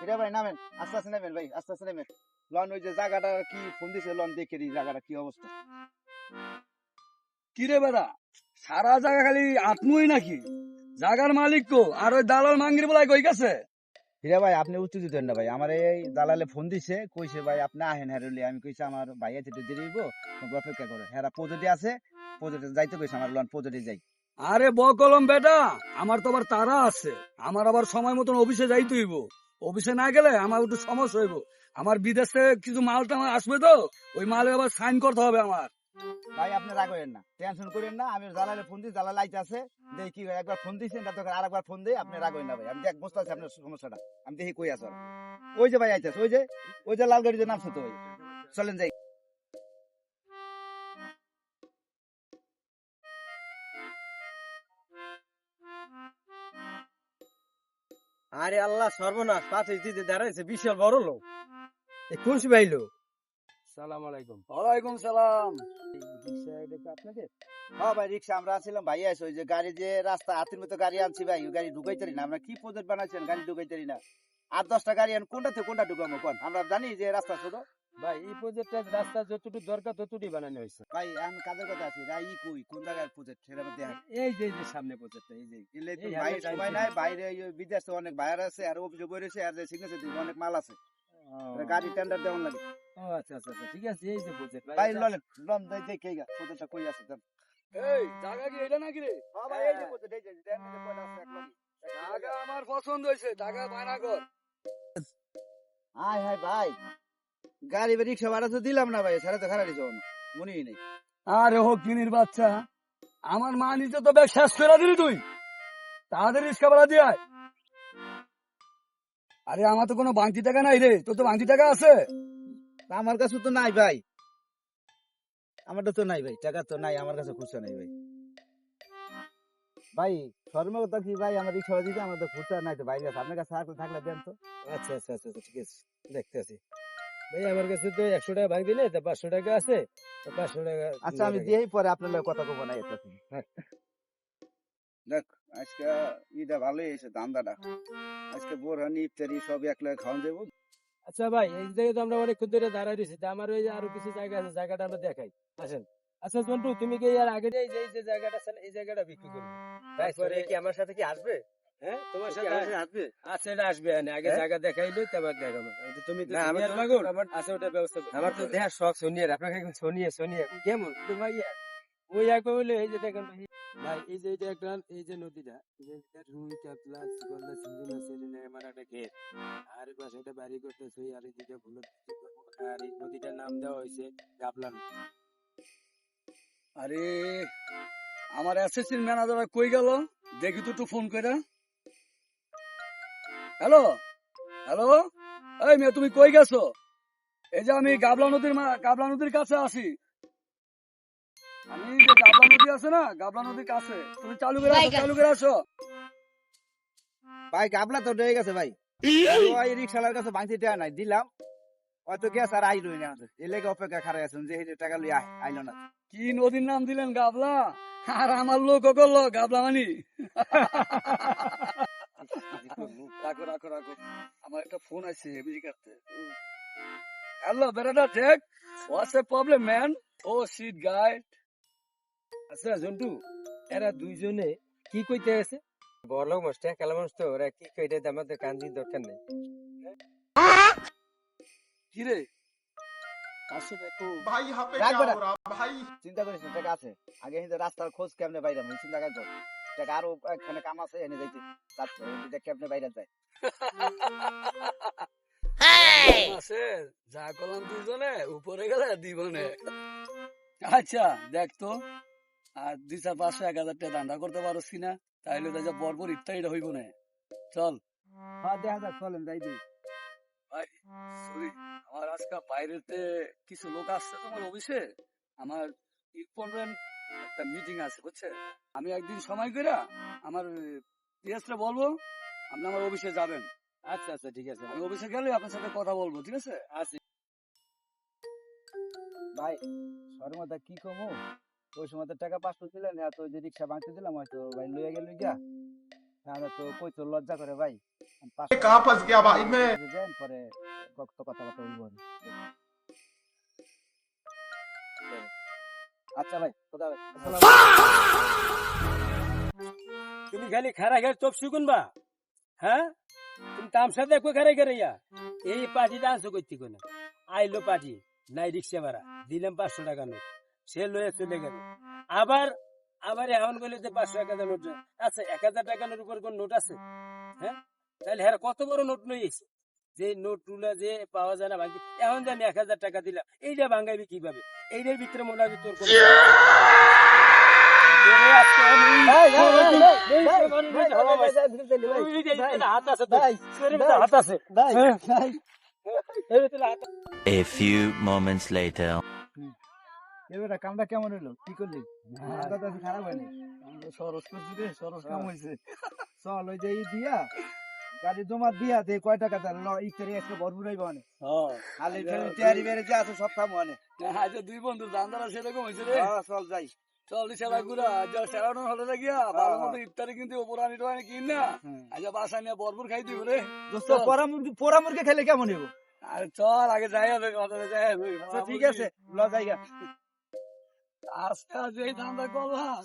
হিরে ভাই নামেন, আস্তে আস্তে নামেন ভাই, আস্তে আস্তে নামেন। লন ওই যে জায়গাটা কি ফোন দিছে, লন দেখে দিই জায়গাটা কি অবস্থা। কিরে বেড়া, সারা জায়গা খালি আত্মই নাকি? জায়গার মালিক কো আর ওই দালাল মাঙ্গির বলাই কই গেছে? হিরে ভাই আপনি উত্তর দিতেন না ভাই, আমার এই দালালে ফোন দিছে, কইছে ভাই আপনি আহেন হেরলি। আমি কইছি আমার ভাই আছে, একটু দেরি হইব, তোমাকে অপেক্ষা করে। হ্যাঁ প্রজেক্টে আছে, প্রজেক্টে যাইতে কইছে আমার, লন প্রজেক্টে যাই। আরে বকলম বেটা, আমার তো আবার তারা আছে। আমার আবার সময় মতন অফিসে যাইতে হইব। অফিসে না গেলে আমার একটু সমস্যা হইব। আমার বিদেশে কিছু মালটা আমার আসবে তো, ওই মালে আবার সাইন করতে হবে আমার। ভাই আপনি রাগ হইেন না, টেনশন করেন না। আমি জালালে ফোন দিই, জালাল আইতে আছে, দেখি কি হয়। একবার ফোন দিয়েছেন, তার দরকার আরেকবার ফোন দিই। আপনি রাগ হইেন না ভাই, আমি দেখ বুঝতে পারছি আপনার সমস্যাটা। আমি দেখি কই আছে ওরা। ওই যে ভাই আইতেছে, ওই যে লাল গাড়িতে নামছে তো ভাই, চলেন যাই। আরে আল্লাহ সর্বনাশ, পাশে দিতে দাঁড়াইছে বিশাল বড় লোক। কোন ভাই লোক? সালাম আলাইকুম। ওয়ালাইকুম সালাম। আপনাকে হ্যাঁ ভাই, রিক্সা আমরা আছিলাম, ভাই আছে ওই যে গাড়ি, যে রাস্তা হাতির মতো গাড়ি আনছি ভাই, ওই গাড়ি ঢুকাইতারি না। আমরা কি প্রজেক্ট বানাইছেন, গাড়ি ঢুকাইতারি না। 8-10টা গাড়ি আন, কোনটা থেকে কোনটা ঢুকাবো কোন? আমরা জানি যে রাস্তা ছোট ভাই এই প্রজেক্টটা রাস্তা যতটুকু দরকার ততটুকুই বানানো হয়েছে। ভাই। আমি কাজের কথা আছি, রাই কই কোন জায়গায় প্রজেক্ট সেটা মধ্যে এই যে সামনে প্রজেক্টটা, এই যে এলে তো এই ভাই হাতে সময় টানছি। নাই, বাইরে ওই বিদেশে অনেক বাইরে আছে, আর অফিসে বই রয়েছে, আর যে সিগনেচার দিবে অনেক মাল আছে, গাড়ি টেন্ডার দেওয়ার লাগে। ও আচ্ছা আচ্ছা আচ্ছা, ঠিক আছে। এই যে প্রজেক্ট ভাই লন লন যাই যাই কেগা প্রজেক্টটা কই আছে দেন। এই জায়গা কি এটা নাকি রে? হ্যাঁ ভাই, এই যে প্রজেক্ট, এই যে দেন এই যে কয়টা আছে এক লগে। জায়গা আমার পছন্দ হয়েছে, জায়গা বায়না কর। হাই হাই ভাই, গাড়ি বা রিক্সা ভাড়া তো দিলাম না ভাই, সারা তো খারাপ দিছো মনেই নেই। আরে হকিনির বাচ্চা, আমার মা নিজে তো ব্যাগ শেষ করে দিলি তুই, তাড়াতাড়ি রিক্সা ভাড়া দিয়ে আয়। আরে আমার তো কোনো বাংতি টাকা নাই রে, তোর তো বাংতি টাকা আছে? তা আমার কাছে তো নাই ভাই, আমারটা তো নাই ভাই, টাকা তো নাই আমার কাছে, খুচরা নাই ভাই। ভাই শর্মা কথা কি ভাই, আমার রিক্সা ভাড়া দিতে আমার তো খুচরা নাই তো, বাইরে আছে, আপনার কাছে থাকলে দেন তো। আচ্ছা আচ্ছা আচ্ছা আচ্ছা, ঠিক আছে, দেখতে আছি। ভাই আমার কাছে তো 100 টাকা ভাগ দিলে, তা 500 টাকা আছে, তো 500 টাকা আচ্ছা আমি দিয়েই পরে আপনার লগে কথা কব না এটা। দেখ আজকে ইটা ভালোই এসে ধান্দাটা, আজকে বোরহানি ইফতারি সব এক লগে খাওয়া যাবো। আচ্ছা ভাই, এই জায়গায় তো আমরা অনেকক্ষণ ধরে দাঁড়ায় রয়েছি, তা আমার ওই যে আরো কিছু জায়গা আছে, জায়গাটা আমরা দেখাই, আসেন। আচ্ছা জন্টু, তুমি কি আর আগে যে জায়গাটা আছে না, এই জায়গাটা বিক্রি করবে? তারপরে কি আমার সাথে কি আসবে? হ্যাঁ তোমার সাথে আসবে? আচ্ছা এটা আসবে, আগে জায়গা দেখাইলো তারপর দেখাবো। তুমি তো সিনিয়র মাগুর, আচ্ছা ওটা ব্যবস্থা করো। আমার তো দেখার শখ সিনিয়র, আপনাকে এখন সোনিয়া কেমন তো ভাইয়া? ওই এক বলে এই যে দেখেন ভাই, এই যে এটা একটা, এই যে নদীটা, এই যে রুই কাতলা গলদা চিংড়ি মাছের আমার একটা ঘের, আর এই পাশে একটা বাড়ি করতেছে, আর এই দিকে ফুলের, আর এই নদীটার নাম দেওয়া হয়েছে গাবলা নদী। আরে আমার অ্যাসিস্ট্যান্ট ম্যানেজার কই গেল, দেখি তো একটু ফোন করে। হ্যালো হ্যালো, এই মেয়ে তুমি কই গেছো? এই যে আমি গাবলা নদীর কাছে আছি। আমি যে গাবলা নদী আছে না, গাবলা নদীর কাছে, তুমি চালু করে আসো। ভাই গাবলা তো রয়ে গেছে ভাই, ওই রিক্সালার কাছে ভাঙতি টাকা নাই, দিলাম হয়তো গ্যাস আর আইলই না, এই লেগে অপেক্ষা খারাই আছেন যে এই টাকা লই আইলো না। কি নদীর নাম দিলেন গাবলা, আর আমার লোক করলো গাবলা মানি। রাখো রাখো রাখো, আমার একটা ফোন আছে আমেরিকাতে। হ্যালো বেটাটা, দেখ what's a problem man, oh shit guy. আচ্ছা জন্টু, এরা দুইজনে কি কইতে আছে? বড়লোক মানুষ, খেলা মানুষ তো, ওরা কি কইতে আমাদের কান্দির দরকার নেই। কিরে भाई यहाँ पे রাখ क्या বেটা, हो रहा भाई? চিন্তা করিস না, টাকা আছে। আগে কিন্তু রাস্তার খোঁজ কেমনে বাইরে, আমি চিন্তা করছো টাকা আরো এখানে কাম আছে, এনে যাইতে চাচ্ছে এটা কেমনে বাইরে যায়। আছে যা করলাম দুজনে, উপরে গেলে দিবনে। আচ্ছা দেখ তো, আর 200-500-1000 টাকা ধান্দা করতে পারস কিনা, তাইলে তো যা বরবর ইফতারিটা হইব না। চল হ্যাঁ দেখা যাক, চলেন যাই দিই। ভাই, সরি, আমার আজকে বাইরেতে কিছু লোক আসছে তোমার অফিসে, আমার ইম্পর্টেন্ট একটা মিটিং আছে বুঝছে। আমি একদিন সময় করে আমার পিএসটা বলবো, আপনি আমার অফিসে যাবেন। আচ্ছা আচ্ছা, ঠিক আছে। আমি অফিসে গেলে আপনার সাথে কথা বলবো, ঠিক আছে? আচ্ছা ভাই শর্মাটা কি কমু, ওই সময় তো টাকা 500 দিলেন, এত যে রিক্সা ভাঙতে দিলাম হয়তো ভাই লইয়া গেল গিয়া। আমরা তো কই তো লজ্জা করে ভাই कहाँ फंस गया भाई मैं দেন পরে কথাবার্তা বলবো আমি। আচ্ছা ভাই খোদা হাফেজ। আসসালামু তুমি খালি খারা খাই চোখ শুকুন বা হ্যাঁ তুমি তামসা দেখো খারাই খারাইয়া এই পার্টিটা আনছো করতে কোনো আইলো পার্টি নাই রিক্সা ভাড়া দিলাম 500 টাকা নোট সে লয়ে চলে গেল আবার আবার এখন বলে যে 500 টাকা নোট আচ্ছা 1000 টাকার উপর কোন নোট আছে হ্যাঁ তাহলে হ্যাঁ কত বড় নোট লইছে যে নোট গুলা যে পাওয়া যায় না ভাঙি এখন যে আমি 1000 টাকা দিলাম এইটা ভাঙাইবি কিভাবে এইটার ভিতরে মনে হয় তোর কোনো তোরে আজকে আমি হাত আছে তো হাত আছে A few moments later. এবারে কামটা কেমন হলো কি করলি দাদা খারাপ হয়নি সরস করছি রে সরস কাম হয়েছে চল ওই যে ই দিয়া গাড়ি জমা দিয়া দে কয় টাকা তার ই করে এসে ভরপুর হইব অনেক খালি ফেলে তৈরি বেড়ে যা আছে সব কাম অনেক আজ দুই বন্ধু দান্দারা সেরকম হয়েছে রে চল যাই চল সেরা গুলা যা সেরানো হলে লাগিয়া ভালো মতো ইফতারি কিন্তু ওপরানি টোয়ানি কিন না আজ বাসা নিয়ে ভরপুর খাই দিব রে দোস্ত পোড়া মুরগি খেলে কেমন হইব আরে চল আগে যাই হবে কথা যাই হবে আচ্ছা, ঠিক আছে ল জায়গা আজকে আজ এই ধান্দা করলাম